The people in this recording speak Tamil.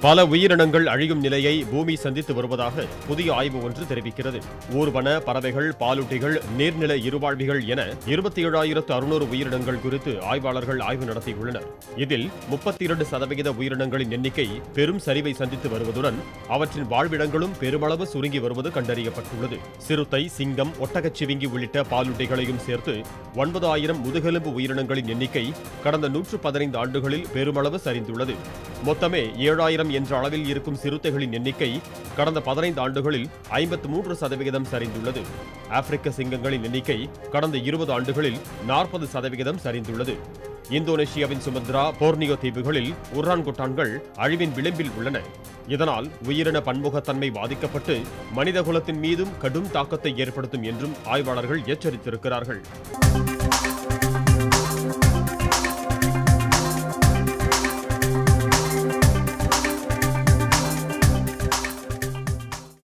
பல உயிரினங்கள் அழியும் நிலையை பூமி சந்தித்து வருவதாக புதிய ஆய்வு ஒன்று தெரிவிக்கிறது. ஊர்வன, பறவைகள், பாலூட்டிகள், நீர்நில இருவாழ்விகள் என 27,600 உயிரினங்கள் குறித்து ஆய்வாளர்கள் ஆய்வு நடத்தியுள்ளனர். இதில் 32% உயிரினங்களின் எண்ணிக்கை பெரும் சரிவை சந்தித்து வருவதுடன் அவற்றின் வாழ்விடங்களும் பெருமளவு சுருங்கி வருவது கண்டறியப்பட்டுள்ளது. சிறுத்தை, சிங்கம், ஒட்டகச்சிவிங்கி உள்ளிட்ட பாலூட்டிகளையும் சேர்த்து 9,000 முதுகெலும்பு உயிரினங்களின் எண்ணிக்கை கடந்த 115 ஆண்டுகளில் பெருமளவு சரிந்துள்ளது. மொத்தமே 7,000 என்ற அளவில் இருக்கும் சிறுத்தைகளின் எண்ணிக்கை கடந்த 15 ஆண்டுகளில் 53% சரிந்துள்ளது. ஆப்பிரிக்க சிங்கங்களின் எண்ணிக்கை கடந்த 20 ஆண்டுகளில் 40% சரிந்துள்ளது. இந்தோனேஷியாவின் சுமத்ரா, போர்னியோ தீவுகளில் உரான்குட்டான்கள் அழிவின் விளிம்பில் உள்ளன. இதனால் உயிரின பன்முகத்தன்மை பாதிக்கப்பட்டு மனிதகுலத்தின் மீதும் கடும் தாக்கத்தை ஏற்படுத்தும் என்றும் ஆய்வாளர்கள் எச்சரித்திருக்கிறார்கள்.